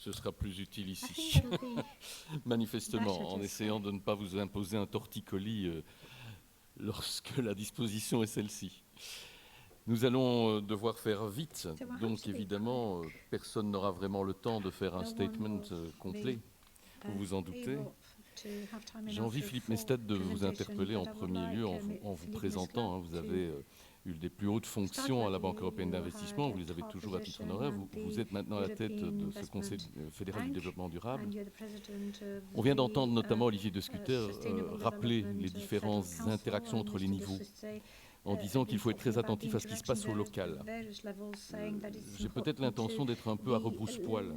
Ce sera plus utile I ici, think it'll be manifestement, better en just essayant de ne pas vous imposer un torticolis lorsque la disposition est celle-ci. Nous allons devoir faire vite, So we'll have donc to be évidemment, quick. personne n'aura vraiment le temps de faire un No one statement will complet, vous vous en doutez. able to have time J'ai enough envie, for a Philippe full Mestet, de vous presentation, interpeller en but I would premier lieu like, en vous Philippe présentant. Mesclat Vous to avez eu des plus hautes fonctions à la with Banque you. européenne You d'investissement, had vous a les avez top toujours à titre position honoraire. at Vous the êtes maintenant à la tête European de ce Conseil Investment fédéral du Bank, développement durable. and you're the president of On vient the, d'entendre notamment Olivier de Scutter Sustainable rappeler Development les Federal différentes Council, interactions and entre les Mr. niveaux, Dessoutet, en disant qu'il faut être très talking about attentif the à ce qui se passe au interaction local. there at various levels, saying that it's J'ai peut-être important l'intention to d'être un peu à be, rebrousse-poil,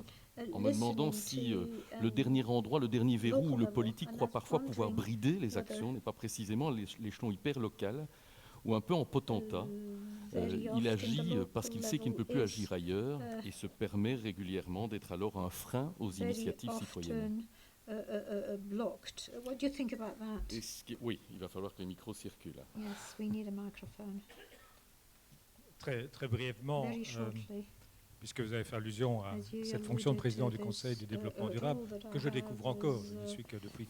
en me demandant listening si to, le dernier endroit, le dernier verrou où local le level, politique and croit that's parfois pouvoir wondering brider les whether, actions n'est pas précisément l'échelon hyper local, ou un peu en potentat. very Il often the agit parce local qu'il sait qu'il ne peut level plus is, agir ailleurs et se permet régulièrement d'être alors un frein aux very initiatives citoyennes. often blocked. What do you think about that? Oui, il va falloir que les micros circulent. Yes, we need a microphone. Très brièvement, Very shortly. puisque vous avez fait allusion à As you cette fonction de alluded président to du this, Conseil du développement role durable, that I que je have découvre encore, je as, n'y suis que depuis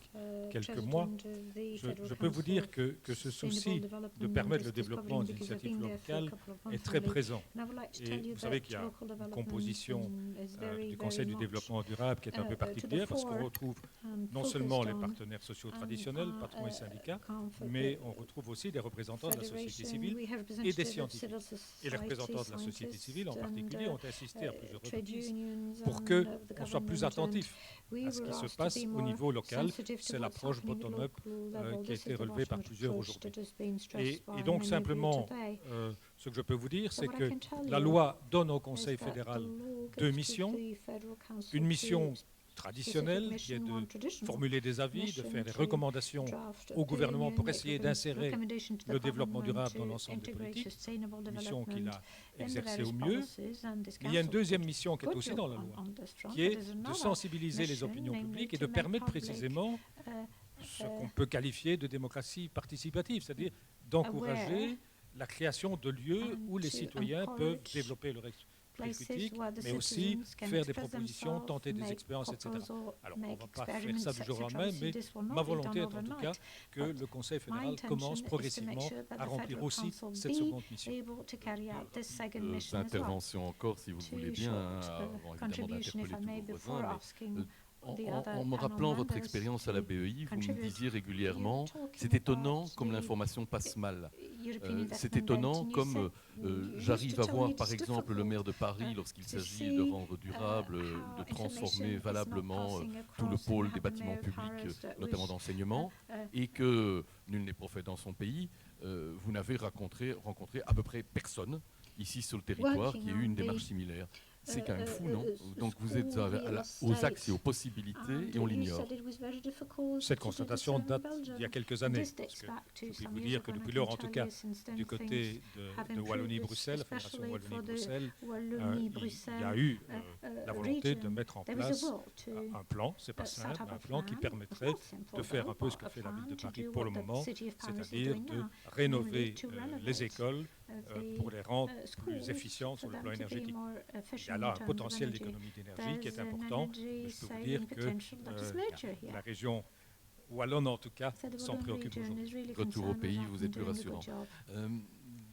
quelques president mois, of the je Federal peux vous Council dire of que ce Sustainable souci Development de permettre le is développement discovering des because I've initiatives been there for a locales couple of est months très already. présent. And I would like to Et tell you vous savez that qu'il y a local une development composition is very, du Conseil very du much, développement durable qui est un peu to the particulière parce qu'on fore retrouve and non seulement les focused on, partenaires sociaux traditionnels, patrons et syndicats, conflict, mais on retrouve aussi des représentants de la société federation, civile we have et des representatives of scientifiques. civil Et les society, représentants de la société civile en scientists, particulier and, ont insisté à plusieurs trade reprises unions pour and que the on soit plus government, and attentif we à ce were qui se asked to passe be au more niveau local. sensitive to C'est what's l'approche happening at bottom-up local level. qui a This été is the relevée par Washington plusieurs approach aujourd'hui. that has been stressed by Et donc many of you simplement, today. ce que je peux vous dire, So c'est what I que can tell la you loi donne au is Conseil that fédéral the law deux gives to missions. the Federal Council Une mission two traditionnelle qui est mission, one de traditional formuler des avis, de mission faire des to recommandations draft au gouvernement opinion, pour make essayer d'insérer recommendations to the le développement government durable dans to l'ensemble des integrate politiques, sustainable mission qu'il development a in the exercée various au mieux. policies, and this Mais il y a une council deuxième did mission qui est good aussi job dans la on loi, this front. qui est There is de another sensibiliser les mission, opinions namely publiques et to de make permettre public, précisément uh, ce qu'on peut qualifier de démocratie participative, c'est-à-dire d'encourager la création de lieux and où les to citoyens peuvent encourage développer leur esprit places critique, where the mais aussi citizens can faire des express propositions, themselves, tenter des make expériences, etc. proposals, Alors, on ne make va pas faire experiments, ça du jour au etc. lendemain, So mais this will not ma be volonté est done en tout cas overnight. que But le Conseil my fédéral intention commence is to progressivement make sure that à the remplir Federal aussi Council cette be seconde mission. able to carry out this second mission as well. Intervention encore, si vous le Two voulez bien, short, avant évidemment contribution, if I may, d'interpeller tous vos before voisins. asking En the other me panel rappelant votre members expérience à la to BEI, vous me contribute. disiez régulièrement, You're talking c'est étonnant about comme the l'information passe mal. European C'est Investment étonnant Bank, and you comme said you used j'arrive to à tell voir me par it's exemple le difficult, maire de Paris lorsqu'il to s'agit de see, rendre durable, how de information transformer is not valablement passing tout le across pôle and des how the bâtiments mayor of publics, Paris notamment was, d'enseignement, et que nul n'est prophète dans son pays. Vous n'avez rencontré à peu près personne ici sur le territoire qui ait eu une démarche similaire. C'est quand même fou, non? Donc vous êtes aux axes et aux possibilités et on l'ignore. Cette constatation date d'il y a quelques années, parce que je peux vous dire que depuis lors, en tout cas, du côté de Wallonie-Bruxelles, la Fédération Wallonie-Bruxelles, il y a eu la volonté de mettre en place un plan, c'est pas simple, un plan qui permettrait de faire un peu ce que fait la ville de Paris pour le moment, c'est-à-dire de rénover les écoles pour les rendre plus efficientes sur le plan énergétique. Il y a là un potentiel d'économie d'énergie qui est important. Mais je peux vous dire que la région wallonne, en tout cas, s'en préoccupe aujourd'hui. Retour au pays, vous êtes plus rassurant.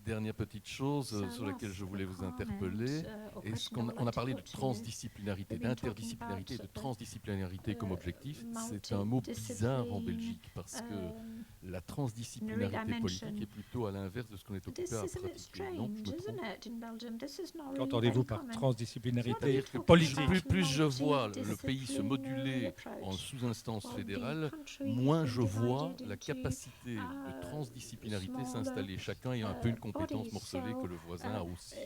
Dernière petite chose sur laquelle je voulais vous interpeller, est-ce qu'on a parlé de transdisciplinarité, d'interdisciplinarité et de transdisciplinarité comme objectif. C'est un mot bizarre en Belgique parce que la transdisciplinarité politique est plutôt à l'inverse de ce qu'on est occupé à pratiquer. Non, je me trompe. Qu'entendez-vous par transdisciplinarité politique? Plus je vois le pays se moduler en sous-instance fédérale, moins je vois la capacité de transdisciplinarité s'installer. Chacun ayant un peu une compétence morcelée que le voisin a aussi.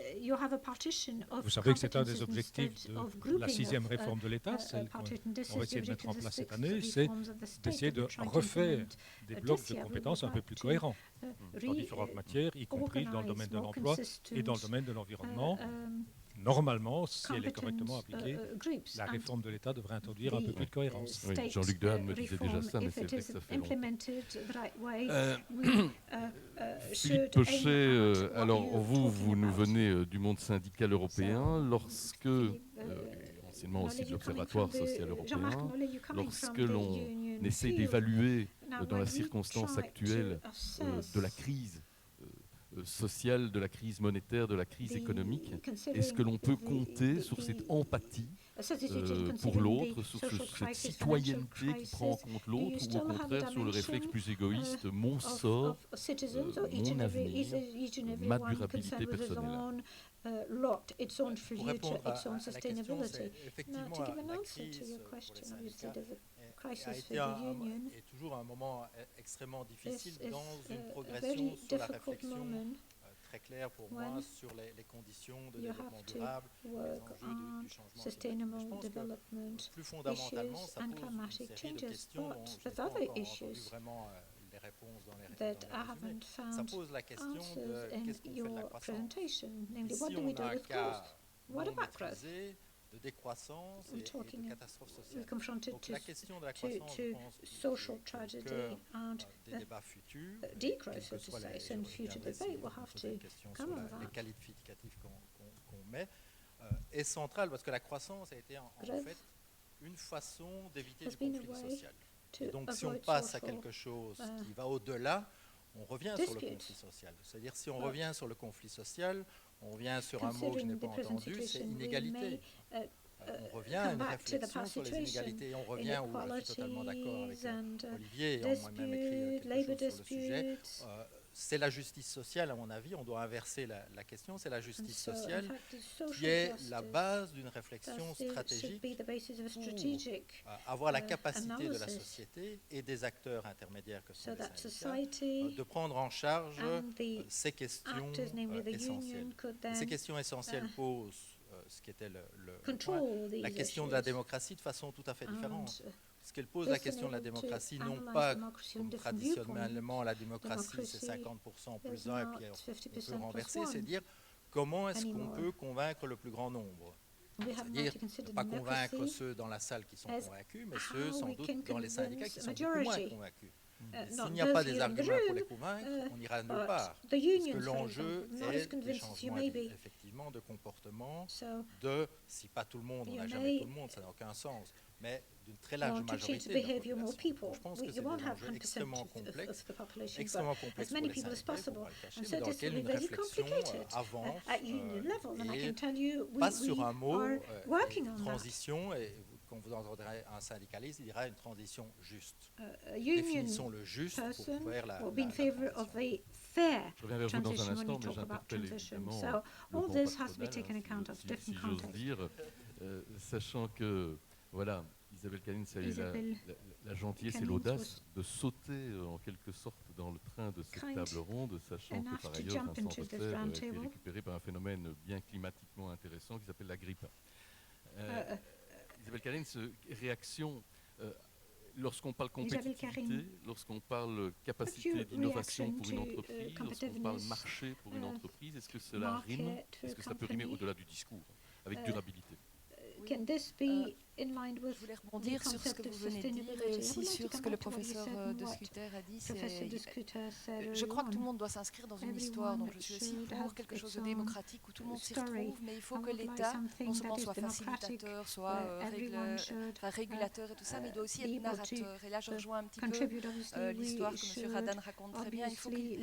Vous savez que c'est un des objectifs de la 6e réforme de l'État, celle qu'on va essayer de mettre en place cette année, c'est d'essayer de refaire des blocs de compétences un peu plus cohérents dans différentes matières, y compris dans le domaine de l'emploi et dans le domaine de l'environnement. Normalement, si elle est correctement appliquée, la réforme de l'État devrait introduire un peu plus de cohérence. Oui, Jean-Luc Dehaene me disait déjà ça, mais c'est vrai que ça fait longtemps. Philippe Pechet, alors vous nous venez du monde syndical européen. Lorsque, on anciennement aussi de l'Observatoire social européen, lorsque l'on essaie d'évaluer dans la circonstance actuelle de la crise sociale, de la crise monétaire, de la crise économique, est-ce que l'on peut compter sur cette empathie pour l'autre, sur cette citoyenneté qui prend en compte l'autre, ou au contraire sur le réflexe plus égoïste, mon sort, mon avenir, ma durabilité personnelle? Pour répondre à la question, c'est effectivement la crise pour les syndicats est toujours un moment extrêmement difficile dans une progression sur la réflexion très claire pour moi sur les conditions de développement durable, les enjeux du changement climatique. Je pense que plus fondamentalement, ça pose une série de questions dont je n'ai pas encore entendu vraiment les réponses dans les résumés. Ça pose la question de qu'est-ce qu'on fait de la croissance. Si on a un cas non maîtrisé de décroissance et de catastrophe sociale. Donc la question de la croissance, je pense, que des débats futurs, quels que soient les questions sur les qualificatifs qu'on met, est centrale parce que la croissance a été en fait une façon d'éviter du conflit social. Et donc si on passe à quelque chose qui va au-delà, on revient sur le conflit social. C'est-à-dire si on revient sur le conflit social, on revient sur un mot que je n'ai pas entendu, c'est inégalité. On revient à une réflexion sur les inégalités. On revient où je suis totalement d'accord avec Olivier et on m'a même écrit quelque chose sur le sujet. C'est la justice sociale, à mon avis. On doit inverser la question. C'est la justice sociale qui est la base d'une réflexion stratégique pour avoir la capacité de la société et des acteurs intermédiaires que sont les syndicats de prendre en charge ces questions essentielles. Ces questions essentielles posent ce qui était la question de la démocratie de façon tout à fait différente. Parce qu'elle pose la question de la démocratie, non pas comme traditionnellement la démocratie c'est 50% plus 1 et puis on peut renverser, c'est dire comment est-ce qu'on peut convaincre le plus grand nombre. C'est-à-dire ne pas convaincre ceux dans la salle qui sont convaincus, mais ceux sans doute dans les syndicats qui sont beaucoup moins convaincus. S'il n'y a pas des arguments pour les convaincre, on n'ira nulle part. Parce que l'enjeu est des changements effectivement de comportement, si pas tout le monde, on n'a jamais tout le monde, ça n'a aucun sens, mais d'une très large majorité de la population. Je pense que c'est un enjeu extrêmement complexe pour les syndicats, il ne faut pas le cacher, mais dans lequel une réflexion avance et passe sur un mot, transition, et quand vous entendrez un syndicaliste, il dira une transition juste. Définissons le juste pour faire la transition. Je reviens vers vous dans un instant, mais j'interpelle évidemment le bon patronal, si j'ose dire, sachant que, voilà, Isabelle Canine, ça y est, la gentillesse et l'audace de sauter en quelque sorte dans le train de cette table ronde, sachant que par ailleurs Vincent Rosser a été récupéré par un phénomène bien climatiquement intéressant qui s'appelle la grippe. Isabelle Canine, réaction, lorsqu'on parle compétitivité, lorsqu'on parle capacité d'innovation pour une entreprise, lorsqu'on parle marché pour une entreprise, est-ce que cela rime, est-ce que ça peut rimer au-delà du discours, avec durabilité? Je voulais rebondir sur ce que vous venez de dire et aussi sur ce que le professeur de Scuter a dit. Je crois que tout le monde doit s'inscrire dans une histoire, donc je suis aussi pour quelque chose de démocratique où tout le monde s'y retrouve, mais il faut que l'État non seulement soit facilitateur, soit régulateur et tout ça, mais il doit aussi être narrateur. Et là, je rejoins un petit peu l'histoire que M. Radan raconte très bien. Il faut qu'il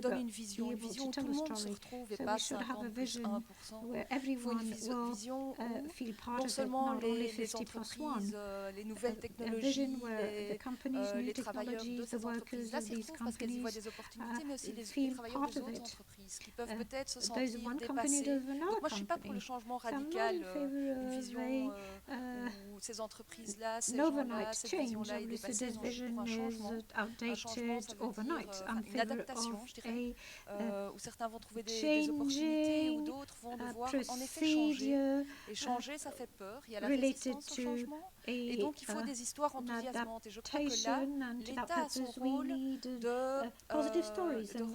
donne une vision où tout le monde se retrouve et pas 50 plus 1%. Il faut une vision où non seulement les entreprises, les nouvelles technologies, les travailleurs de ces entreprises-là s'y retrouvent parce qu'elles y voient des opportunités, mais aussi les travailleurs des autres entreprises qui peuvent peut-être se sentir dépassés. Donc moi, je ne suis pas pour le changement radical, une vision où ces entreprises-là, ces gens-là, cette vision-là est dépassée. Non, je suis pour un changement. Un changement, ça veut dire une adaptation, je dirais, où certains vont trouver des opportunités, où d'autres vont devoir en effet changer. Et changer, ça fait peur. Il y a la résistance au changement. Et donc, il faut des histoires enthousiasmantes. Et je crois que là, l'État a son rôle de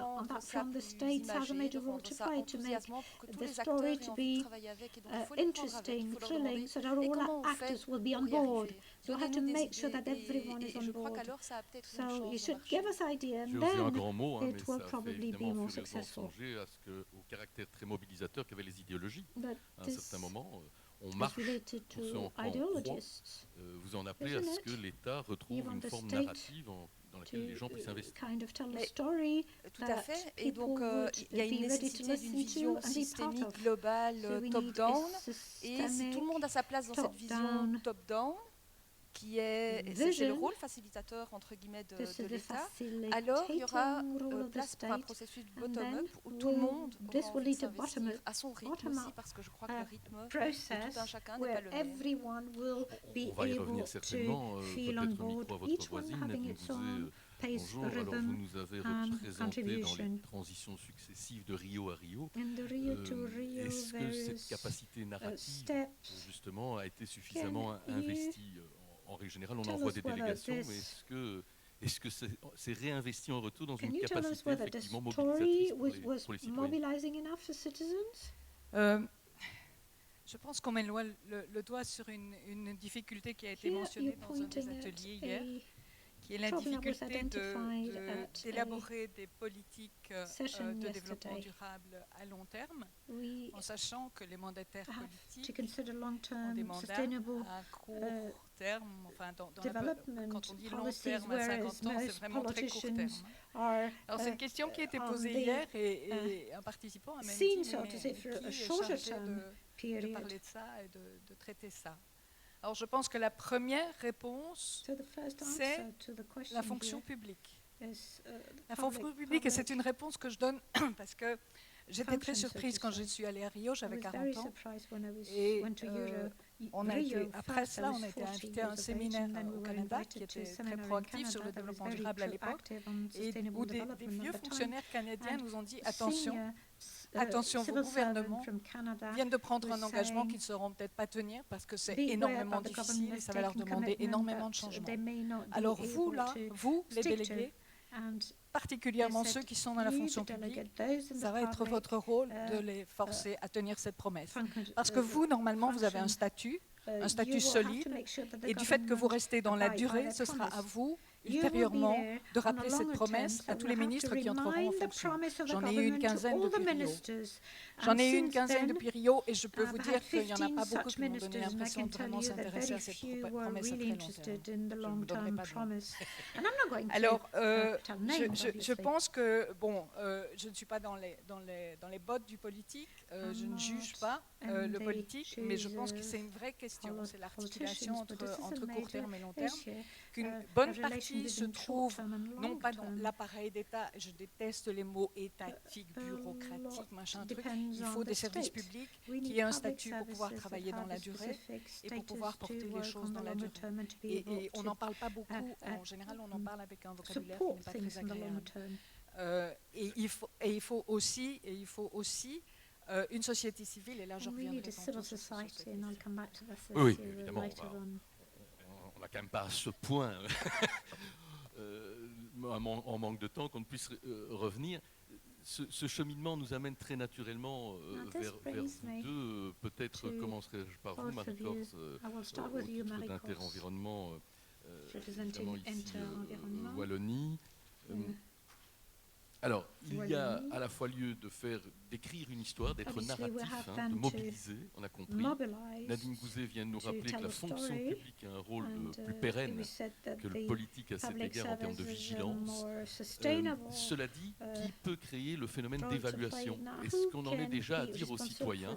rendre ça plus imagé, de rendre ça enthousiasmant pour que tous les acteurs aient envie de travailler avec. Et donc, il faut les prendre avec, il faut leur demander et comment on fait pour y arriver. Donnez-nous des idées. Et je crois qu'alors, ça a peut-être une chance de marcher. J'ai osé un grand mot, mais ça fait évidemment furieusement songer au caractère très mobilisateur qu'avaient les idéologies. À un certain moment, on marche pour ce en quoi on croit. Vous en appelez à ce que l'État retrouve une forme narrative dans laquelle les gens puissent investir. Tout à fait. Et donc, il y a une nécessité d'une vision systémique, globale, top-down. Et si tout le monde a sa place dans cette vision top-down, qui est, c'est le rôle facilitateur entre guillemets de l'État, alors il y aura place pour un processus bottom-up où tout le monde aura envie de s'investir à son rythme aussi, parce que je crois que le rythme de tout un chacun n'est pas le même. On va y revenir certainement, peut-être micro à votre voisine, Nadine Gouzet. Bonjour, alors vous nous avez représenté dans les transitions successives de Rio à Rio. Est-ce que cette capacité narrative, justement, a été suffisamment investie? En règle générale, on envoie des délégations, mais est-ce que c'est réinvesti en retour dans une capacité effectivement mobilisatrice pour les citoyens? Je pense qu'on met le doigt sur une difficulté qui a été mentionnée dans un des ateliers hier, qui est la difficulté d'élaborer des politiques de développement durable à long terme, en sachant que les mandataires politiques ont des mandats à court terme, enfin quand on dit long terme à 50 ans, c'est vraiment très court terme. Alors c'est une question qui a été posée hier et un participant a même dit qui est chargé de parler de ça et de traiter ça. Alors je pense que la première réponse, c'est la fonction publique. La fonction publique, et c'est une réponse que je donne parce que j'étais très surprise quand je suis allée à Rio, j'avais 40 ans, et après cela, on a été invité à un séminaire au Canada qui était très proactif sur le développement durable à l'époque, et où des vieux fonctionnaires canadiens nous ont dit attention, vos gouvernements viennent de prendre un engagement qu'ils ne sauront peut-être pas tenir parce que c'est énormément difficile et ça va leur demander énormément de changements. Alors vous, là, vous, les délégués, particulièrement ceux qui sont dans la fonction publique, ça va être votre rôle de les forcer à tenir cette promesse. Parce que vous, normalement, vous avez un statut solide, et du fait que vous restez dans la durée, ce sera à vous, ultérieurement, de rappeler cette promesse à tous les ministres qui entreront en fonction. J'en ai eu une quinzaine depuis Rio. Et je peux vous dire qu'il n'y en a pas beaucoup qui m'ont donné l'impression de vraiment s'intéresser à cette promesse à très long terme. Je ne vous donnerai pas de nom. Alors, je pense que, je ne suis pas dans les bottes du politique, je ne juge pas le politique, mais je pense que c'est une vraie question, c'est l'articulation entre court terme et long terme, qu'une bonne partie se trouve non pas dans l'appareil d'État, je déteste les mots étatiques, bureaucratiques, machin truc, il faut des services publics qui aient un statut pour pouvoir travailler dans la durée et pour pouvoir porter les choses dans la durée. Et on n'en parle pas beaucoup, en général on en parle avec un vocabulaire qui n'est pas très agréable. Et il faut aussi une société civile, et là je reviendrai tantôt sur ce Oui, évidemment, on n'a quand même pas à ce point, en manque de temps, qu'on ne puisse revenir. Ce cheminement nous amène très naturellement vers vous deux. Peut-être commencerai-je par vous, Marie-Corse, au titre d'Inter-Environnement, notamment ici, Wallonie. Alors, il y a à la fois lieu d'écrire une histoire, d'être narratif, de mobiliser, on a compris. Nadine Gouzet vient de nous rappeler que la fonction publique a un rôle plus pérenne que le politique à cet égard en termes de vigilance. Cela dit, qui peut créer le phénomène d'évaluation? Est-ce qu'on en est déjà à dire aux citoyens,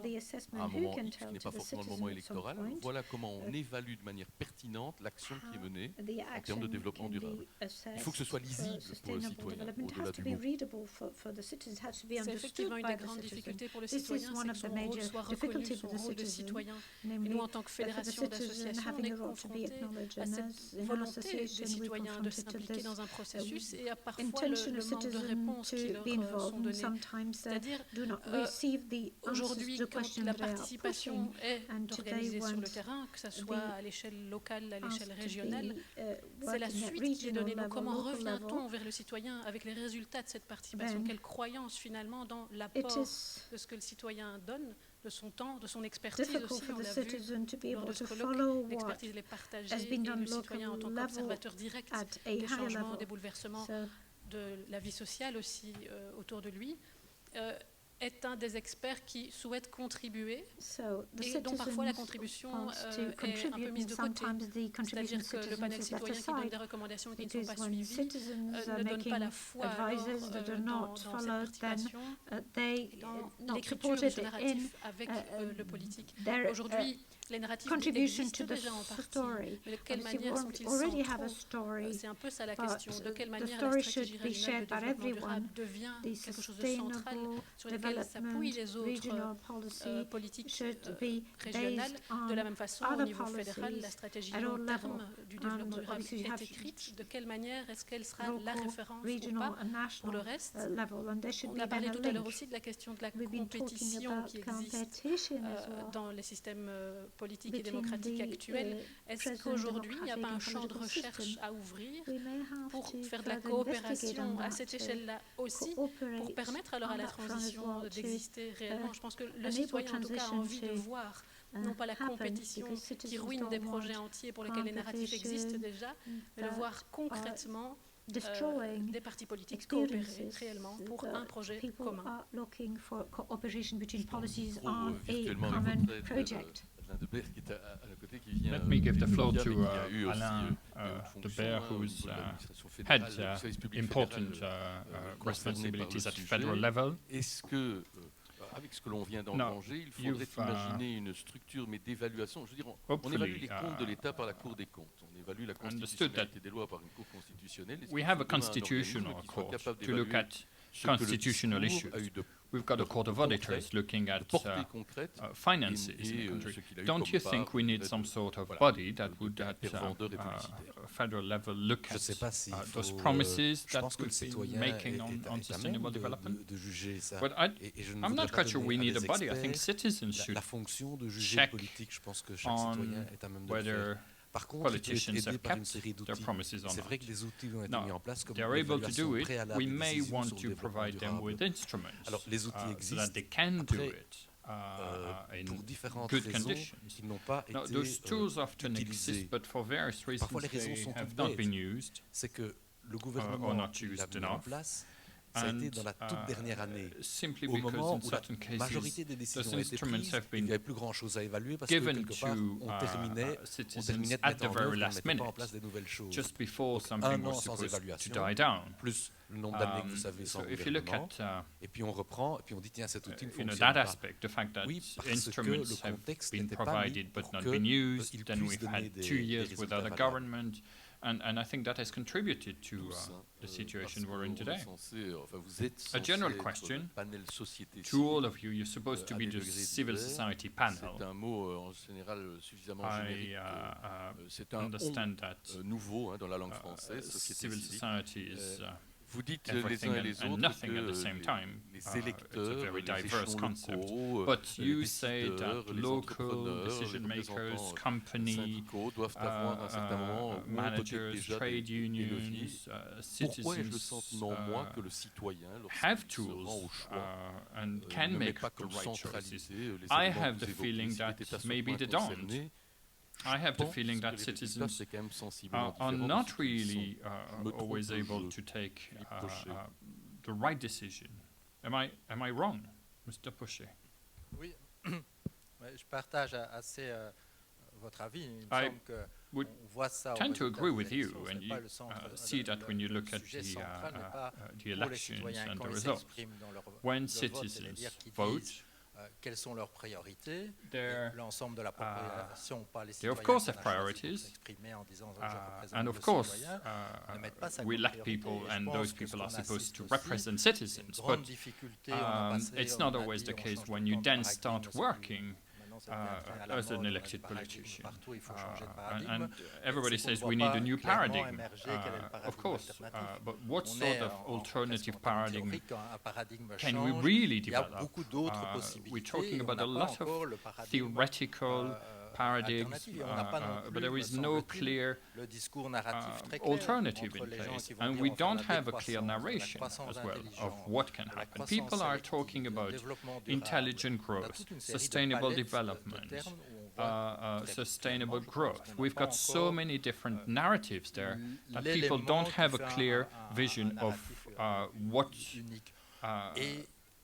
à un moment X, qui n'est pas forcément le moment électoral, voilà comment on évalue de manière pertinente l'action qui est menée en termes de développement durable? Il faut que ce soit lisible pour le citoyen, au-delà du mot. C'est effectivement une des grandes difficultés pour le citoyen, c'est que son rôle soit reconnu, son rôle de citoyen. Et nous, en tant que fédération d'associations, on est confrontés à cette volonté des citoyens de s'impliquer dans un processus et à parfois le manque de réponses qui leur sont données. C'est-à-dire, aujourd'hui, quand la participation est organisée sur le terrain, que ce soit à l'échelle locale, à l'échelle régionale, c'est la suite qui est donnée. Donc comment revient-on vers le citoyen avec les résultats de cette participation? Quelle croyance finalement dans l'apport de ce que le citoyen donne, de son temps, de son expertise aussi, on l'a vu lors de ce colloque, l'expertise est partagée et le citoyen en tant qu'observateur direct des changements, des bouleversements de la vie sociale aussi autour de lui. est un des experts qui souhaite contribuer et dont parfois la contribution est un peu mise de côté. C'est-à-dire que le panel citoyen qui donne des recommandations qui ne sont pas suivies ne donne pas la foi dans cette participation, dans l'écriture de narratifs avec le politique. Aujourd'hui, les narratifs existent déjà en partie, mais de quelle manière sont-ils centraux? C'est un peu ça la question. De quelle manière la stratégie régionale de développement durable devient quelque chose de central sur lequel s'appuient les autres politiques régionales. De la même façon, au niveau fédéral, la stratégie long terme du développement durable est écrite. De quelle manière est-ce qu'elle sera la référence ou pas pour le reste? On a parlé tout à l'heure aussi de la question de la compétition qui existe dans les systèmes politiques et démocratiques actuels. Est-ce qu'aujourd'hui, il n'y a pas un champ de recherche à ouvrir pour faire de la coopération à cette échelle-là aussi, pour permettre alors à la transition d'exister réellement? Je pense que le citoyen, en tout cas, a envie de voir non pas la compétition qui ruine des projets entiers pour lesquels les narratifs existent déjà, mais de voir concrètement des partis politiques coopérer réellement pour un projet commun. De Berg qui est à la côté, qui vient. Let me give the floor to Alain de Berg, who's had important responsibilities at federal level. Est-ce que, avec ce que l'on vient d'engranger, il faudrait imaginer une structure, mais d'évaluation? Je veux dire, on évalue les comptes de l'État par la Cour des comptes, on évalue la constitutionnalité des lois par une Cour constitutionnelle. We have a constitutional court to look at constitutional issues. We've got a Court of Auditors looking at finances in the country. Don't you think we need some sort of body that would, at federal level, look at those promises that we've been making on sustainable development? But I'm not quite sure we need a body. I think citizens should check on whether politicians have kept their promises or not. Now, they are able to do it. We may want to provide them with instruments so that they can do it in good conditions. Now, those tools often exist, but for various reasons they have not been used or not used enough. Ça a été dans la toute dernière année, au moment où la majorité des décisions étaient prises, il n'y avait plus grand-chose à évaluer parce que quelque part, on terminait de mettre en œuvre, on ne mettait pas en place des nouvelles choses. Donc, un an sans évaluation, plus le nombre d'années que vous savez sans gouvernement, et puis on reprend, et puis on dit tiens, cet outil ne fonctionne pas. Oui, parce que le contexte n'était pas mis pour qu'il puisse donner des résultats valables. And I think that has contributed to the situation we're in today. A general question to all of you, you're supposed to be the civil society panel. I understand that civil society is Vous dites les uns et les autres que les électeurs, it's a very diverse concept, but you say that local decision makers, companies, managers, trade unions, citizens have tools and can make the right choices. I have the feeling that maybe they don't. I have the feeling that citizens are not really always able to take the right decision. Am I wrong, Mr. Pochet? Oui, je partage assez votre avis. Il me semble que on voit ça. Tend to agree with you, and you see that when you look at the elections and the results. When citizens vote, quelles sont leurs priorités? L'ensemble de la population, pas les citoyens, of course have priorities, and of course we elect people, and those people are supposed to represent citizens. But it's not always the case when you then start working as an elected politician. And everybody says we need a new paradigm. Of course, but what sort of alternative paradigm can we really develop? We're talking about a lot of theoretical paradigms, but there is no clear alternative in place. And we don't have a clear narration as well of what can happen. People are talking about intelligent growth, sustainable development, sustainable growth. We've got so many different narratives there that people don't have a clear vision of what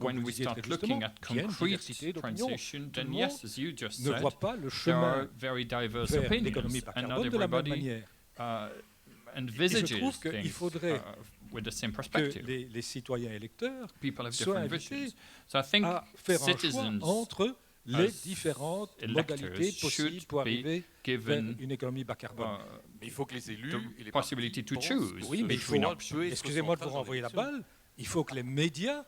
when we start looking at concrete transition, then yes, as you just ne said, voit pas le there chemin are very diverse vers opinions, l'économie par and not carbone de la même everybody manière. envisages Et je trouve qu'il things faudrait with the same que perspective. les citoyens électeurs People have soient different invités visions. So I think à faire un choix citizens entre les différentes modalités possibles pour arriver vers une économie bas carbone. Mais il faut que les élus et les possibility to choose. Oui, mais il faut, excusez-moi de vous renvoyer la balle, il faut que les médias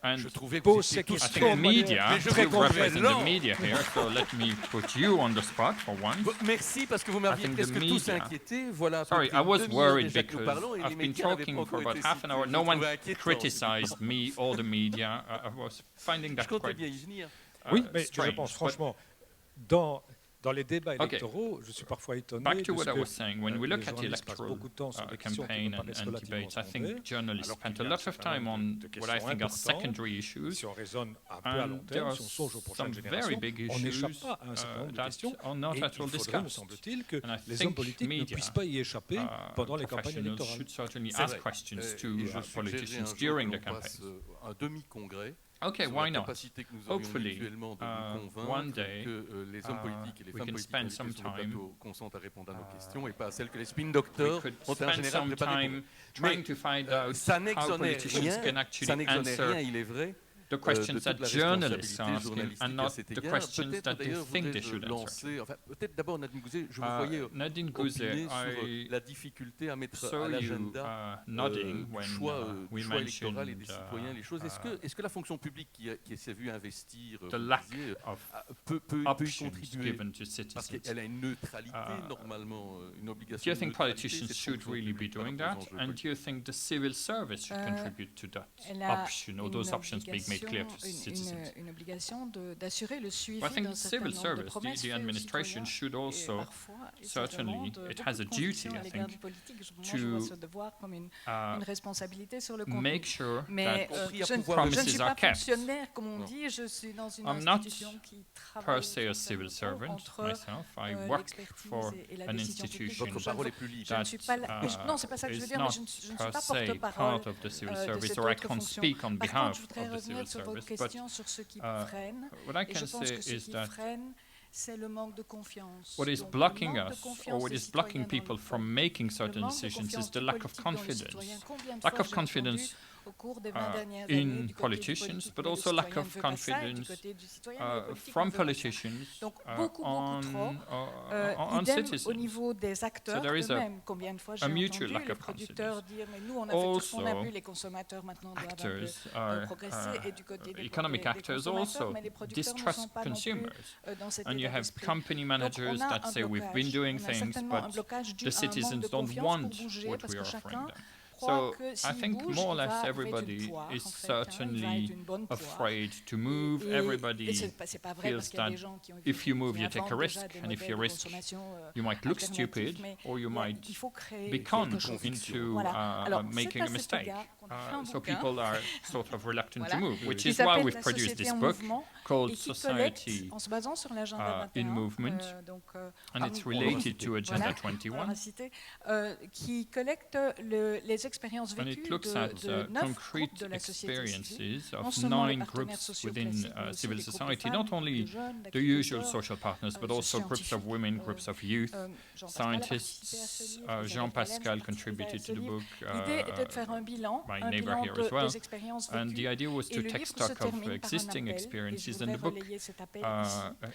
posent ces questions. I think media, you represent the media here, so let me put you on the spot for once. Merci, parce que vous m'aviez presque tous inquiété. Voilà, sorry, I was worried because I've been talking for about half an hour. No one criticized me or the media. I was finding that quite oui, mais je pense franchement, dans les débats électoraux, je suis parfois étonné back to what I was saying, when we look at the electoral campaign and debates, I think journalists spent a lot of time on what I think are secondary issues, and there are some very big issues that are not at all discussed. And I think media professionals should certainly ask questions to politicians during the campaigns. Okay, why not? Hopefully, one day, we can spend some time. We could spend some time trying to find out how politicians can actually answer the questions that journalists ask and not the questions that they think they should answer. Peut-être d'abord, Nadine Gouzet, je vous voyais opiner sur la difficulté à mettre à l'agenda le choix électoral et des citoyens, les choses. Est-ce que la fonction publique qui s'est vue investir peut y contribuer? Parce qu'elle a une neutralité, normalement, une obligation. Do you think politicians should really be doing that? And do you think the civil service should contribute to that option, or those options being made clear to citizens? Une obligation d'assurer le suivi d'un certain nombre de promesses. The administration should also certainly, it has a duty, I think, to make sure that promises are kept. I'm not per se a civil servant myself. I work for an institution that is not per se part of the civil service, or I can't speak on behalf of the civil service. But what I can say is that what is blocking us, or what is blocking people from making certain decisions, is the lack of confidence. Lack of confidence in politicians, but also lack of confidence from politicians on citizens. So there is a mutual lack of confidence. Also, actors, economic actors also distrust consumers. And you have company managers that say we've been doing things, but the citizens don't want what we are offering them. So I think more or less everybody is certainly afraid to move. Everybody feels that if you move, you take a risk, and if you risk, you might look stupid, or you might be conned into making a mistake. So people are sort of reluctant to move, which is why we've produced this book called Society in Movement, and it's related to Agenda 21. And it looks at concrete experiences of 9 groups within civil society, not only the usual social partners, but also groups of women, groups of youth, scientists. Jean-Pascal contributed to the book, my neighbor here as well. And the idea was to take stock of existing experiences, and the book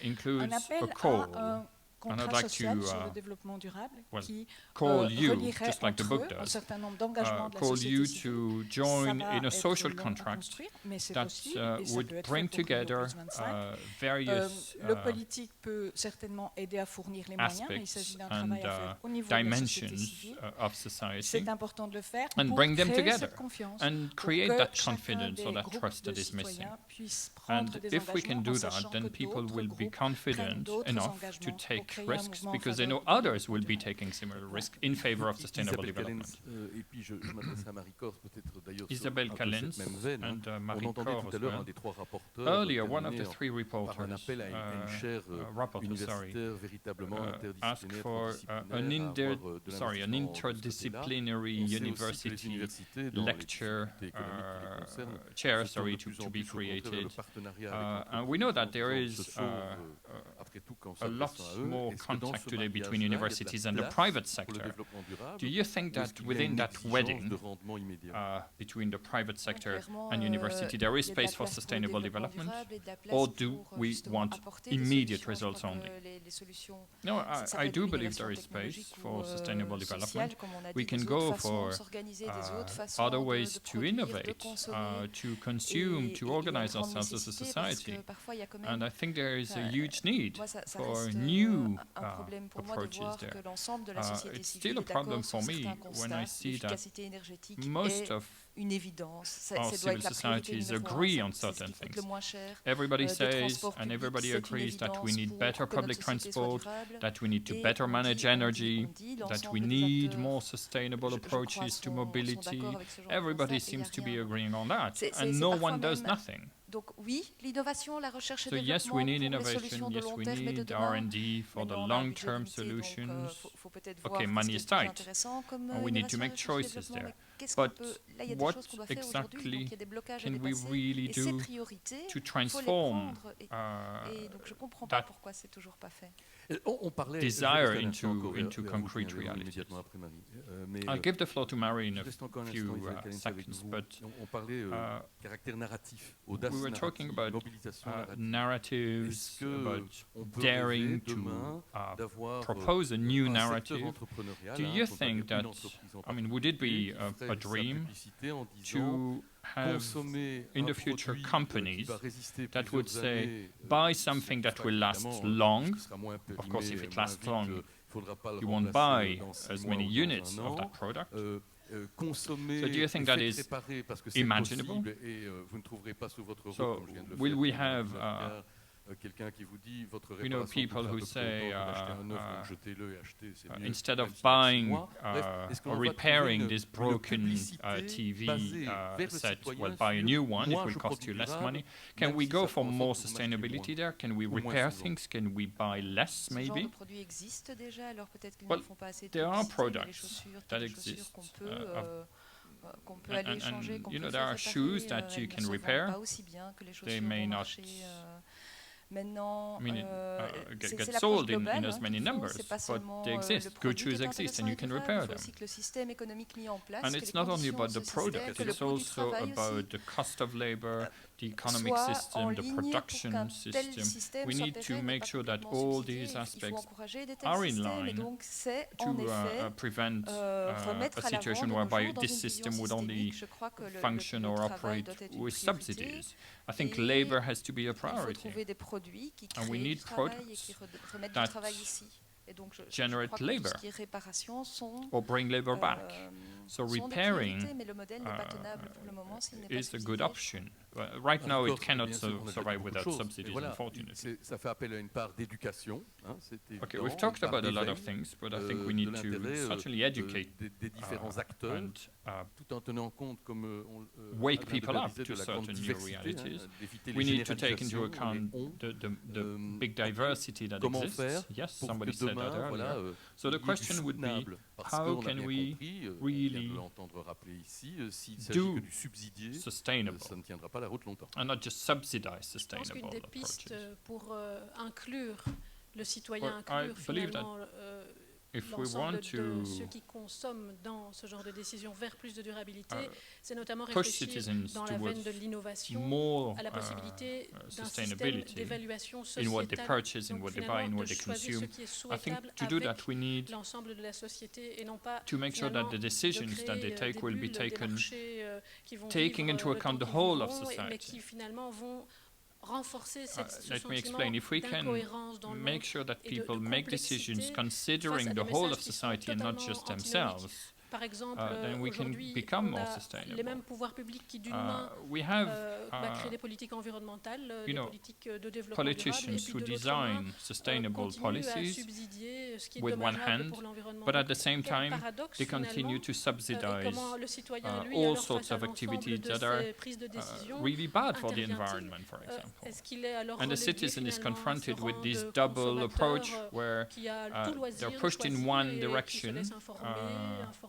includes a call. And I'd like to call you, just like the book does, call you to join in a social contract that would bring together various aspects and dimensions of society, and bring them together and create that confidence or that trust that is missing. And if we can do that, then people will be confident enough to take risks, because they know others will be taking similar risks in favor of sustainable development. Isabelle Callens and Marie Corr as well. Earlier, one of the 3 reporters, asked for an interdisciplinary university lecture chair to be created. And we know that there is a lot more more contact today between universities and the private sector. Do you think that within that wedding between the private sector and university, there is space for sustainable development, or do we want immediate results only? No, I do believe there is space for sustainable development. We can go for other ways to innovate, to consume, to organize ourselves as a society. And I think there is a huge need for new approaches there. It's still a problem for me when I see that most of our civil societies agree on certain things. Everybody says and everybody agrees that we need better public transport, that we need to better manage energy, that we need more sustainable approaches to mobility. Everybody seems to be agreeing on that, and no one does nothing. So yes, we need innovation, yes, we need R&D for the long-term solutions. Okay, money is tight, and we need to make choices there. But what exactly can we really do to transform that desire into concrete reality? I'll give the floor to Marie in a few seconds, but we were talking about narratives, about daring to propose a new narrative. Do you think that, I mean, would it be a dream to have in the future companies that would say, buy something that will last long? Of course, if it lasts long, you won't buy as many units of that product. So do you think that is imaginable? So will we have people who say, instead of buying or repairing this broken TV set, well, buy a new one, it will cost you less money. Can we go for more sustainability there? Can we repair things? Can we buy less, maybe? Well, there are products that exist. And there are shoes that you can repair. They may not get sold in as many numbers, but they exist. Good shoes exist, and you can repair them. And it's not only about the product, it's also about the cost of labor, the economic system, the production system. We need to make sure that all these aspects are in line to prevent a situation whereby this system would only function or operate with subsidies. I think labor has to be a priority, and we need products that generate labor or bring labor back. So repairing is a good option. Right now, it cannot survive without subsidies, unfortunately. Okay, we've talked about a lot of things, but I think we need to certainly educate and wake people up to certain new realities. We need to take into account the big diversity that exists. Yes, somebody said that earlier. So the question would be, how can we really do sustainable and not just subsidize sustainable approaches? I believe that if we want to push citizens towards more sustainability in what they purchase, in what they buy, in what they consume, I think to do that we need to make sure that the decisions that they take will be taken taking into account the whole of society. Let me explain. If we can make sure that people make decisions considering the whole of society and not just themselves, then we can become more sustainable. We have politicians who design sustainable policies with one hand, but at the same time they continue to subsidize all sorts of activities that are really bad for the environment, for example. And the citizen is confronted with this double approach where they're pushed in one direction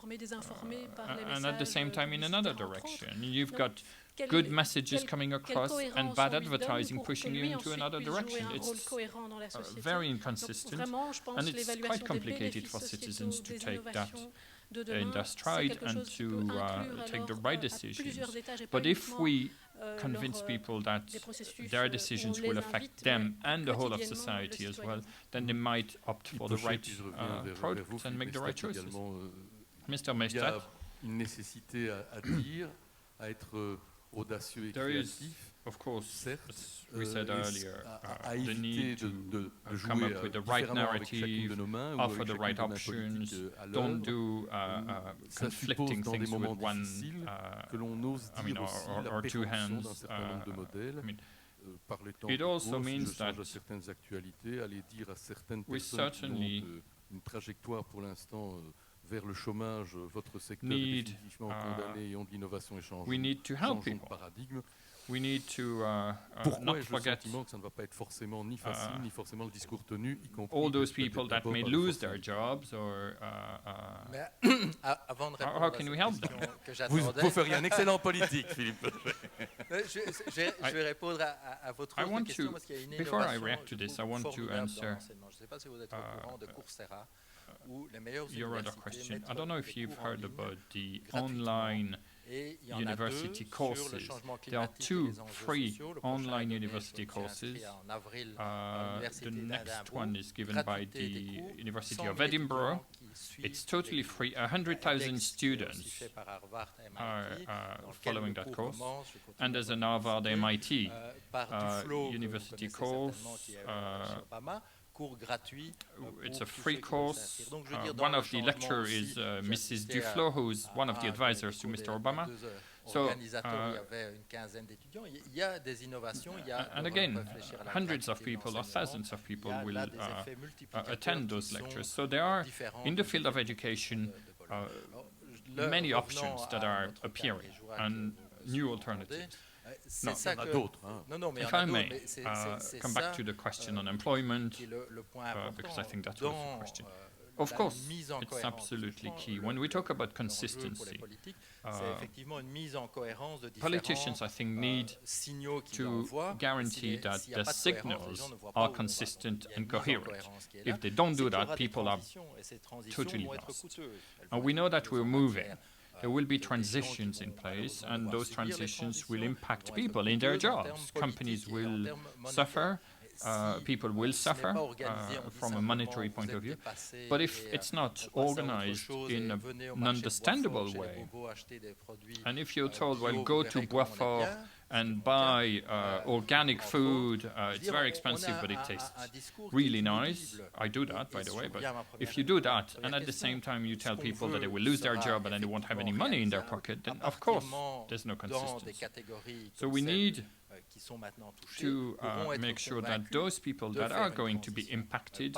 and at the same time in another direction. You've got good messages coming across and bad advertising pushing you into another direction. It's very inconsistent, and it's quite complicated for citizens to take that in their stride and to take the right decisions. But if we convince people that their decisions will affect them and the whole of society as well, then they might opt for the right product and make the right choices. Mr. Maestad, une nécessité à dire, à être audacieux et créatif. Of course, certes, as we said earlier, the need to come up with the right narrative, offer the right options, don't do conflicting things with one, or two hands. It also means that we certainly une trajectoire pour l'instant vers le chômage, votre secteur est définitivement condamné et ont de l'innovation échangeante. We need to help people. Paradigme. We need to not forget que ça ne va pas être forcément ni facile, ni forcément le discours tenu, y compris all those people that may lose their jobs or avant de how can we help them? Vous feriez un excellent politique, Philippe. Je vais répondre à votre question parce qu'il y a une before I innovation react to this, I want to answer je ne sais pas si vous êtes au courant de Coursera où les meilleures your other universités question. mettent I don't know if des you've cours en heard ligne about the gratuitement. online Et il y en a university deux courses. sur le changement There are climatique et two les enjeux free sociaux. Le prochain online est donné, university je me suis courses. inscrit en avril à l'université The next d'Édimbourg. one is given by Gratuité des the cours, University 100 of 000 Edinburgh. étudiants qui suivent It's totally les free. cours. 100,000 Aussi students fait par Harvard, are MIT, dans lequel following le that cours course. commence, je continue And there's à an Harvard MIT par Duflo, que vous university connaissez course. certainement, qui est chez Obama. Cours gratuit. It's pour a tous free ceux qui veulent course. s'inscrire. Donc, je veux dire, dans One le of the changement lecturers aussi, is j'ai Mrs. assisté Duflo, who's one of the advisors to Mr. Obama. So, organisateurs, il y avait une quinzaine d'étudiants. Il y a des innovations, il y a and again, réfléchir à la hundreds of gratuité de people or l'enseignement. thousands of people Il y a will là des effets multiplicateurs attend those qui sont lectures. So there are, différents in the de field of education, many options that are appearing and new alternatives. C'est ça que... d'autres. Non, mais If il y en a I may d'autres, mais c'est come ça back to the question on employment, qui est le point important because I think that was the dans question. Of la course, mise en it's cohérence. absolutely Franchement, key. When we talk about l'enjeu pour les consistency, politiques, c'est effectivement une mise en cohérence de politicians, différents I think, need signaux qu'ils to envoient. guarantee that S'il y a the pas de cohérence, les signals gens ne voient pas are où on va. consistent Il y a and une mise en coherent. cohérence qui est là. If they don't do C'est qu'il y that, aura des people are transitions, et ces transitions totally vont être lost. coûteuses. Elles And vont we know être that we're moving. coûteuses. There will be Il y a des gens qui transitions vont in place, malheureusement and devoir those subir les transitions will transitions, impact vont être people in their coûteuses en termes jobs. Companies politiques et en will termes monétaires. suffer. Si People will ce n'est suffer pas organisé, on dit from a simplement, monetary vous point êtes of view. dépassé But if et, it's not on passe à autre organized chose in et an venez au marché de understandable Boisfort, chez les way, bobos, acheter des produits, and if you're told, well, bio, go vous to verrez comment on est Boisfort bien, and buy organic food, it's very expensive, but it tastes really nice. I do that, by the way. But if you do that, and at the same time you tell people that they will lose their job and then they won't have any money in their pocket, then of course there's no consistency. So we need to make sure that those people that are going to be impacted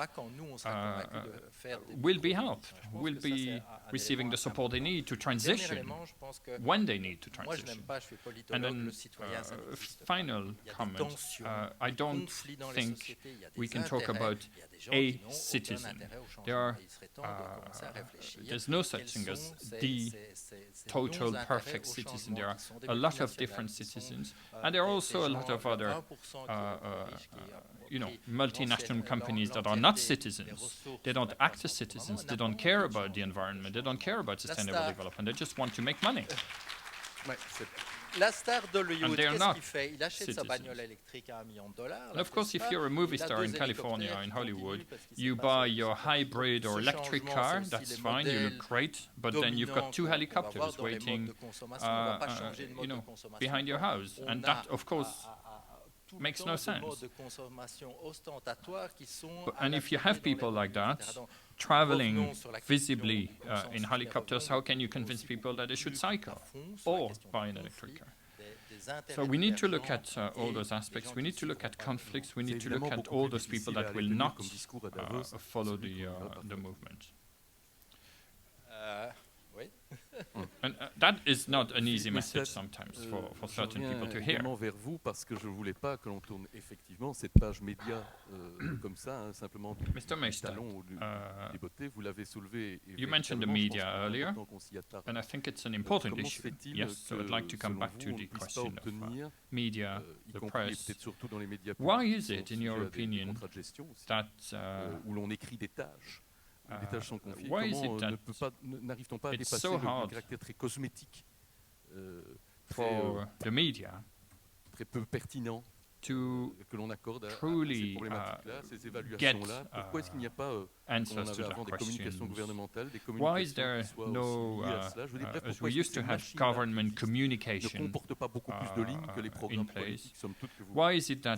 will be helped, will be receiving the support they need to transition when they need to transition. And then final comment, I don't think we can talk about a citizen. There's no such thing as the total perfect citizen. There are a lot of different citizens, and there are also a lot of other multinational companies that are not citizens. They don't act as citizens. They don't care about the environment. They don't care about sustainable development. They just want to make money. La star d'Hollywood, qu'est-ce qu'il fait? Il achète sa bagnole électrique à $1 million. And of course, if you're a movie star in California, in Hollywood, you buy your hybrid or electric car, that's fine, you look great, but then you've got 2 helicopters waiting behind your house. And that, of course, makes no sense. And if you have people like that, traveling visibly in helicopters, how can you convince people that they should cycle or buy an electric car? So we need to look at all those aspects. We need to look at conflicts. We need to look at all those people that will not follow the movement. And that is not an easy message sometimes for certain people to hear. Vers vous parce que je ne voulais pas que l'on tourne effectivement cette page média comme ça, hein, simplement du talon ou du beauté. Vous l'avez soulevé. You mentioned the media earlier, and I think it's an important issue. Yes, so I'd like to come back to the question of media, the press. Why is it, in your opinion, that où l'on écrit des tâches? Les tâches sont confiées. N'arrive-t-on pas à dépasser le caractère très cosmétique, for the media, très peu pertinent to que l'on accorde à ces problématiques-là, ces évaluations-là? Pourquoi est-ce qu'il n'y a pas, comme on avait avant, des communications gouvernementales, des communications qui soient aussi liées à cela? Je veux dire, bref, as we used to have government communication ne comporte pas beaucoup plus de lignes que les programmes politiques, somme toute, que vous Why is it that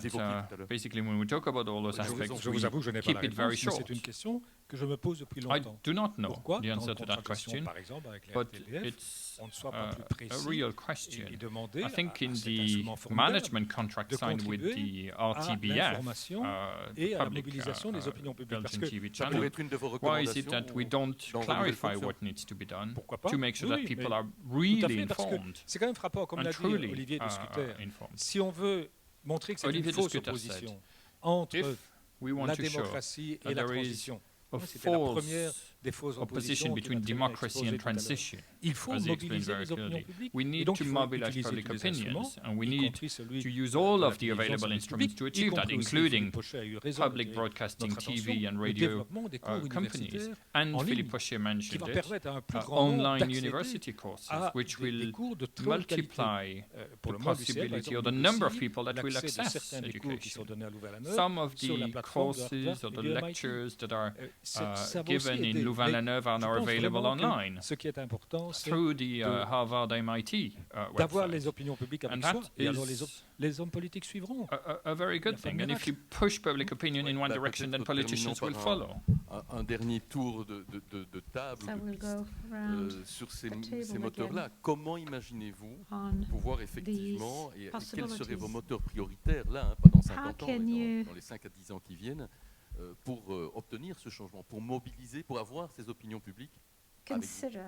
basically when we talk about all those aspects, je vous avoue que je n'ai pas la réponse, mais c'est une question que je me pose depuis longtemps. I do not know Pourquoi, the answer to that question, par exemple, avec les but RTBF, it's on ne soit pas plus précis a real question. et demander I think à in cet the instrument formidable management contract de signed with contribuer the à RTBF, l'information et à la public, mobilisation des opinions publiques. Parce Belgian que TV ça pourrait channel, être une de vos why is it recommandations that we don't dans vos clarify fonctions? what needs to be done Pourquoi pas? to make sure that Oui, people mais are tout à really fait, parce que informed c'est quand même frappant, comme and l'a dit truly Olivier de Scutter. informed? Si on veut montrer que c'est Olivier une de fausse Scutter opposition said, entre If we want la to show démocratie that et la there is transition, a c'était la false première des fausses opposition oppositions between democracy and transition, il faut as he explained mobiliser very les opinions clearly. publiques. We Et need donc, to il faut mobilize utiliser public tous les opinions, instruments, and we y need compris celui to use de all la of the télévision available sur le instruments public, to y achieve that, compris aussi, including Philippe Pochet a eu raison public de broadcasting notre TV attention, and le radio développement des cours companies. universitaires And en Philippe ligne, Pochet qui mentioned va it, permettre à un plus grand nombre online d'accéder university courses, à which des will cours de très haute qualité. multiply Pour the le monde du ciel, par possibility exemple, or the mais number of aussi people that will l'accès de access certains des cours qui sont education. donnés à Louvain-la-Neuve Some of sur la the plateforme de courses Harvard or et the du MIT. lectures that are Ça va aussi given aider. in Louvain-la-Neuve are Je now pense available vraiment que online ce qui est important, c'est through the Harvard MIT d'avoir website. les opinions publiques avec And soi, that et alors is les hommes politiques suivront. a very good thing. And if you push public opinion in one direction, then politicians will follow. Un dernier tour de table sur ces moteurs-là. Comment imaginez-vous pouvoir effectivement, et quels seraient vos moteurs prioritaires là, hein, pas dans 50 ans, mais dans les 5 à 10 ans qui viennent, pour obtenir ce changement, pour mobiliser, pour avoir ces opinions publiques avec vous?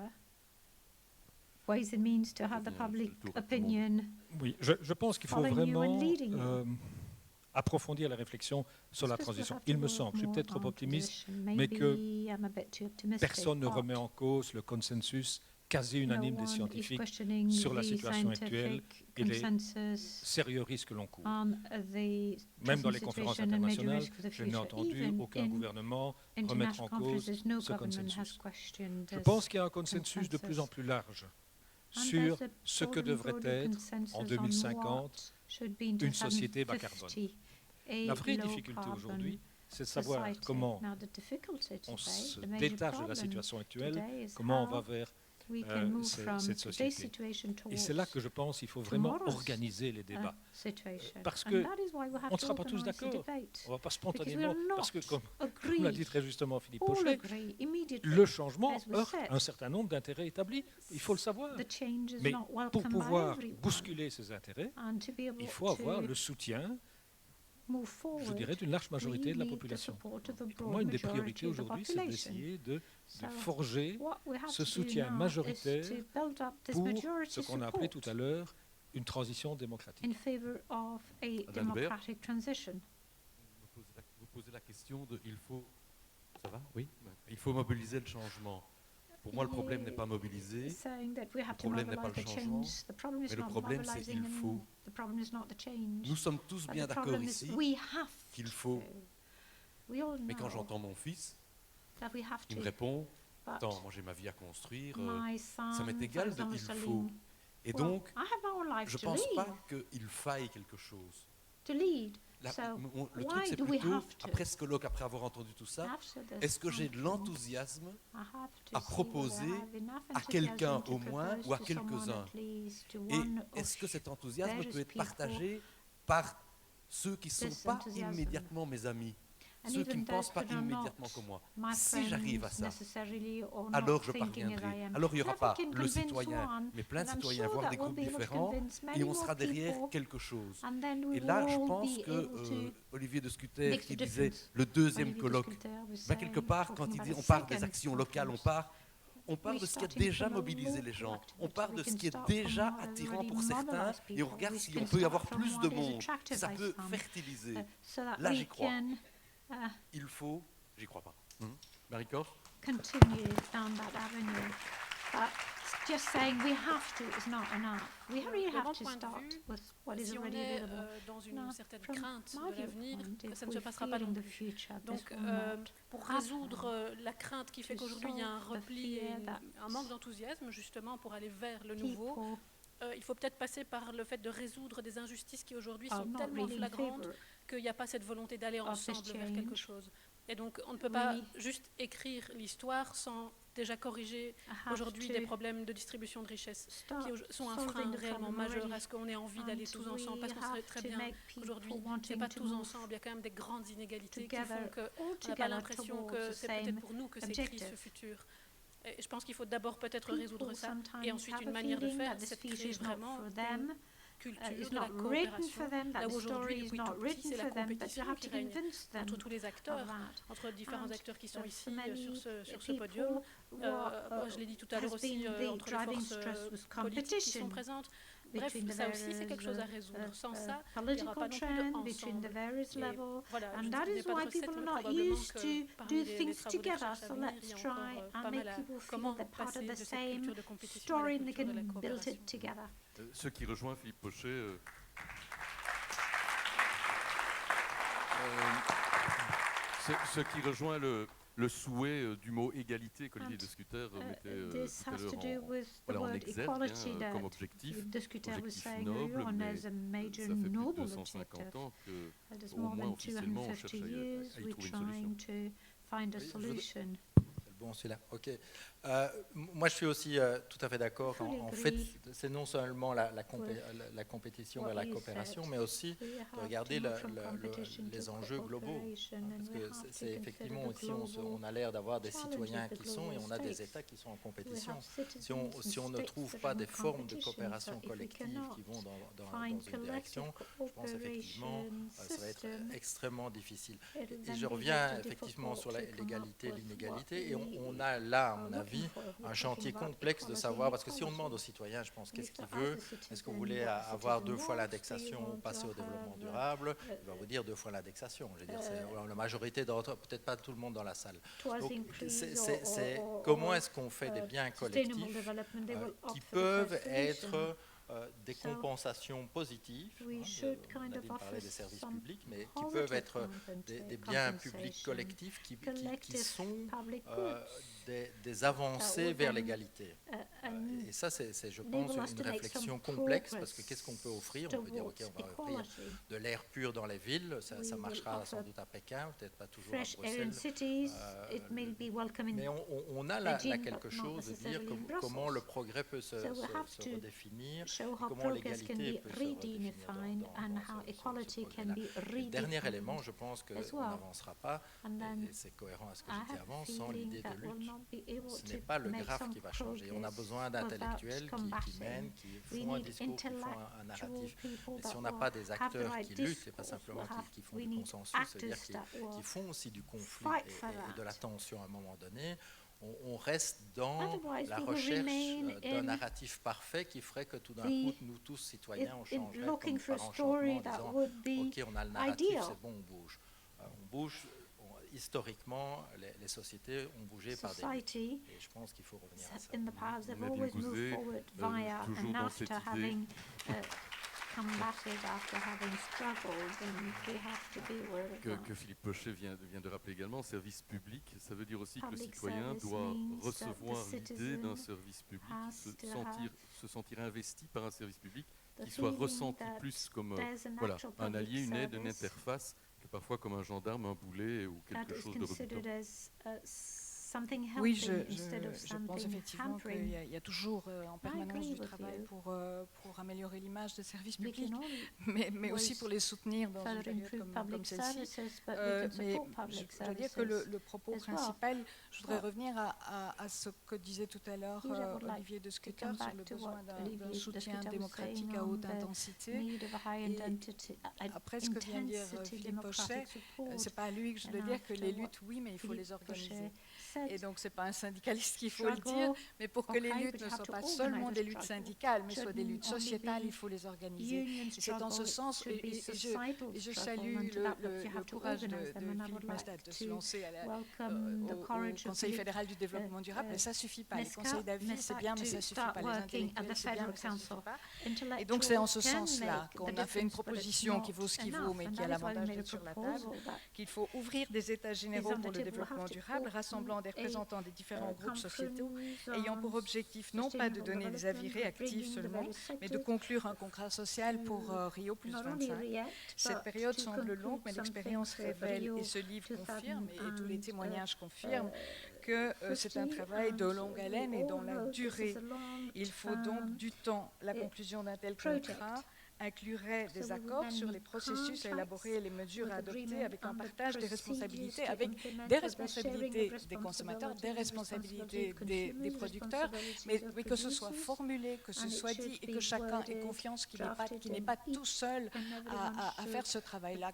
Ways and means to have the public opinion. Oui, je pense qu'il faut vraiment approfondir la réflexion sur la transition. Il me semble, je suis peut-être trop optimiste, mais que personne ne remet en cause le consensus quasi unanime des scientifiques sur la situation actuelle et les sérieux risques que l'on court. Même dans les conférences internationales, je n'ai entendu aucun gouvernement remettre en cause ce consensus. Je pense qu'il y a un consensus de plus en plus large sur ce que devrait être, en 2050, une société bas carbone. La vraie difficulté aujourd'hui, c'est de savoir comment on se détache de la situation actuelle, comment on va vers cette société. Et c'est là que je pense qu'il faut vraiment organiser les débats. Parce qu'on ne sera pas tous d'accord. On ne va pas spontanément, parce que comme l'a dit très justement Philippe Pochet, le changement heurte un certain nombre d'intérêts établis. Il faut le savoir. Mais pour pouvoir bousculer ces intérêts, il faut avoir le soutien, je dirais, d'une large majorité de la population. Pour moi, une des priorités aujourd'hui, c'est d'essayer de forger ce soutien majoritaire pour ce qu'on a appelé tout à l'heure une transition démocratique. Vous posez la question de ça va? Oui. Il faut mobiliser le changement. Pour moi, le problème n'est pas mobiliser, le problème n'est pas le changement, mais le problème, c'est il faut. Nous sommes tous bien d'accord ici qu'il faut. Mais quand j'entends mon fils, il me répond, attends, moi j'ai ma vie à construire, ça m'est égal de il faut. Et donc, je ne pense pas qu'il faille quelque chose. Le truc, c'est plutôt, après ce colloque, après avoir entendu tout ça, est-ce que j'ai de l'enthousiasme à proposer à quelqu'un au moins ou à quelques-uns? Et est-ce que cet enthousiasme peut être partagé par ceux qui ne sont pas immédiatement mes amis, ceux qui ne pensent pas immédiatement comme moi? Si j'arrive à ça, alors je parviendrai. Alors il n'y aura pas le citoyen, mais plein de citoyens, voire des groupes différents, et on sera derrière quelque chose. Et là, je pense que Olivier de Scutter, qui disait le deuxième colloque, quelque part, quand il dit on part des actions locales, on part de ce qui a déjà mobilisé les gens, on part de ce qui est déjà attirant pour certains et on regarde si on peut y avoir plus de monde, si ça peut fertiliser. Là, j'y crois. Il faut, j'y crois pas. Marie-Cor? Continue down that avenue. Just saying we have to is not enough. We really have to start with what is already available. Dans une certaine crainte de l'avenir, ça ne se passera pas non plus. Donc, pour résoudre la crainte qui fait qu'aujourd'hui il y a un repli et un manque d'enthousiasme, justement, pour aller vers le nouveau, il faut peut-être passer par le fait de résoudre des injustices qui aujourd'hui sont tellement flagrantes qu'il n'y a pas cette volonté d'aller ensemble vers quelque chose. Et donc, on ne peut pas juste écrire l'histoire sans déjà corriger aujourd'hui des problèmes de distribution de richesses qui sont un frein réellement majeur à ce qu'on ait envie d'aller tous ensemble, parce qu'on serait très bien qu'aujourd'hui, c'est pas tous ensemble, il y a quand même des grandes inégalités qui font qu'on n'a pas l'impression que c'est peut-être pour nous que c'est écrit ce futur. Et je pense qu'il faut d'abord peut-être résoudre ça, et ensuite une manière de faire, c'est de créer vraiment une culture de la coopération. Là où aujourd'hui, depuis tout petit, c'est la compétition qui règne entre tous les acteurs, entre différents acteurs qui sont ici sur ce podium. Je l'ai dit tout à l'heure aussi, entre les forces politiques qui sont présentes. Bref, ça aussi, c'est quelque chose à résoudre. Sans ça, il n'y aura pas non plus d'ensemble. Voilà, je ne connais pas de recette, mais probablement que parmi les travaux de recherche à venir, il y a encore pas mal à comment passer de cette culture de compétition à la culture de la coopération. Ce qui rejoint Philippe Pochet, ce qui rejoint le souhait du mot égalité qu'Olivier de Scutter mettait tout à l'heure en exergue comme objectif noble, mais ça fait plus de 250 ans qu'au moins officiellement on cherche à y trouver une solution. Bon, celui-là, ok. Moi, je suis aussi tout à fait d'accord. En fait, c'est non seulement la compétition vers la coopération, mais aussi de regarder les enjeux globaux. Parce que c'est effectivement aussi, on a l'air d'avoir des citoyens qui sont, et on a des États qui sont en compétition. Si on ne trouve pas des formes de coopération collective qui vont dans une direction, je pense effectivement ça va être extrêmement difficile. Et je reviens effectivement sur l'égalité et l'inégalité, et on a là, à mon avis, un chantier complexe de savoir, parce que si on demande aux citoyens, je pense, qu'est-ce qu'ils veulent, est-ce que vous voulez avoir 2 fois l'indexation ou passer au développement durable, il va vous dire 2 fois l'indexation. Je veux dire, c'est la majorité d'entre eux, peut-être pas tout le monde dans la salle. Donc, c'est comment est-ce qu'on fait des biens collectifs qui peuvent être des compensations positives, on a parlé des services publics, mais qui peuvent être des biens publics collectifs qui sont des avancées vers l'égalité. Et ça, c'est, je pense, une réflexion complexe, parce que qu'est-ce qu'on peut offrir? On peut dire, OK, on va offrir de l'air pur dans les villes, ça marchera sans doute à Pékin, peut-être pas toujours à Bruxelles. Mais on a là quelque chose de dire comment le progrès peut se redéfinir, comment l'égalité peut se redéfinir Le dernier élément, je pense qu'on n'avancera pas, et c'est cohérent à ce que j'ai dit avant, sans l'idée de lutte. Ce n'est pas le graphe qui va changer. On a besoin d'intellectuels qui mènent, qui font un discours, qui font un narratif. Mais si on n'a pas des acteurs qui luttent, et pas simplement qui font du consensus, c'est-à-dire qui font aussi du conflit et de la tension à un moment donné, on reste dans la recherche d'un narratif parfait qui ferait que tout d'un coup, nous tous, citoyens, on changerait comme par enchantement en disant « Ok, on a le narratif, c'est bon, on bouge ». On bouge. Historiquement, les sociétés ont bougé par des luttes. Et je pense qu'il faut revenir à ça. Nadine Gouzet, toujours dans cette idée que Philippe Pochet vient de rappeler également, service public, ça veut dire aussi que le citoyen doit recevoir l'idée d'un service public, se sentir investi par un service public qui soit ressenti plus comme un allié, une aide, une interface, que parfois comme un gendarme, un boulet ou quelque chose de rebutant. Oui, je pense effectivement qu'il y a toujours en permanence du travail pour améliorer l'image des services publics, mais aussi pour les soutenir dans une période comme celle-ci. Mais je dois dire que le propos principal, je voudrais revenir à ce que disait tout à l'heure Olivier de Scutter sur le besoin d'un soutien démocratique à haute intensité. Et après ce que vient de dire Philippe Pochet, ce n'est pas à lui que je dois dire que les luttes, oui, mais il faut les organiser. Et donc, ce n'est pas un syndicaliste qu'il faut le dire, mais pour que les luttes ne soient pas seulement des luttes syndicales, mais soient des luttes sociétales, il faut les organiser. Et c'est dans ce sens, et je salue le courage de Philippe Mesdath de se lancer au Conseil fédéral du développement durable, mais ça ne suffit pas. Les conseils d'avis, c'est bien, mais ça ne suffit pas. Les intellectuels, c'est bien, mais ça ne suffit pas. Et donc, c'est en ce sens-là qu'on a fait une proposition qui vaut ce qu'il vaut, mais qui a l'avantage d'être sur la table, qu'il faut ouvrir des états généraux pour le développement durable, rassemblant des représentants des différents groupes sociétaux, ayant pour objectif non pas de donner des avis réactifs seulement, mais de conclure un contrat social pour Rio plus 25. Cette période semble longue, mais l'expérience révèle et ce livre confirme, et tous les témoignages confirment, que c'est un travail de longue haleine et dont la durée. Il faut donc du temps. La conclusion d'un tel contrat inclurait des accords sur les processus à élaborer et les mesures à adopter avec un partage des responsabilités, avec des responsabilités des consommateurs, des responsabilités des producteurs, mais que ce soit formulé, que ce soit dit et que chacun ait confiance qu'il n'est pas tout seul à faire ce travail-là.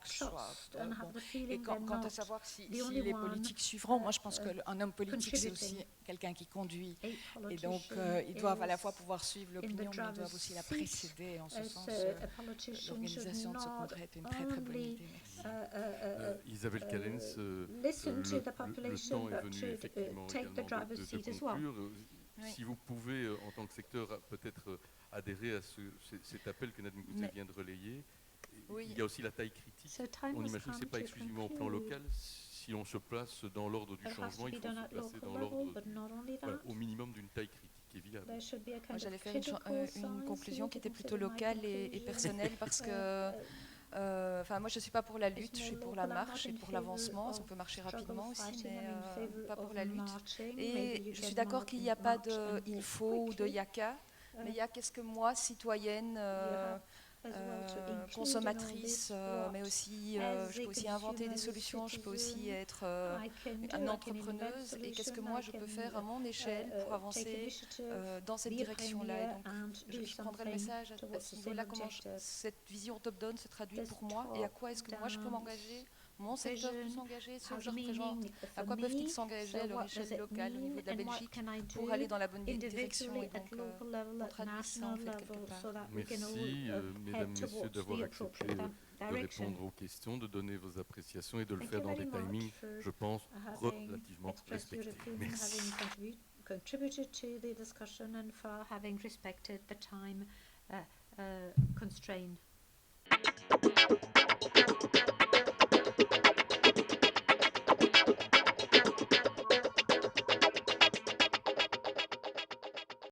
Et quant à savoir si les politiques suivront, moi je pense qu'un homme politique c'est aussi quelqu'un qui conduit et donc ils doivent à la fois pouvoir suivre l'opinion, mais ils doivent aussi la précéder. En ce sens, l'organisation de ce congrès est une très très bonne idée. Merci. Isabelle Callens, le temps est venu effectivement également de conclure. Si vous pouvez, en tant que secteur, peut-être adhérer à cet appel que Nadine Goutet vient de relayer. Oui. Il y a aussi la taille critique. On imagine que ce n'est pas exclusivement au plan local. Si on se place dans l'ordre du changement, il faut se placer dans l'ordre au minimum d'une taille critique. Moi, j'allais faire une conclusion qui était plutôt locale et personnelle parce que moi je ne suis pas pour la lutte, je suis pour la marche et pour l'avancement. On peut marcher rapidement aussi, mais pas pour la lutte. Et je suis d'accord qu'il n'y a pas de il faut ou de yaka, mais il y a qu'est-ce que moi, citoyenne, consommatrice, mais aussi je peux aussi inventer des solutions, je peux aussi être une entrepreneuse, et qu'est-ce que moi je peux faire à mon échelle pour avancer dans cette direction-là. Et donc je prendrai le message à ce niveau-là, comment cette vision top-down se traduit pour moi et à quoi est-ce que moi je peux m'engager, mon secteur peut s'engager, ce que je représente, à quoi peuvent-ils s'engager à leur échelle locale au niveau de la Belgique pour aller dans la bonne direction, et donc on traduit ça en fait quelque part. Merci mesdames, messieurs d'avoir accepté de répondre aux questions, de donner vos appréciations et de le faire dans des timings, je pense, relativement respectés. Merci. Contributed to the discussion and for having respected the time constraint.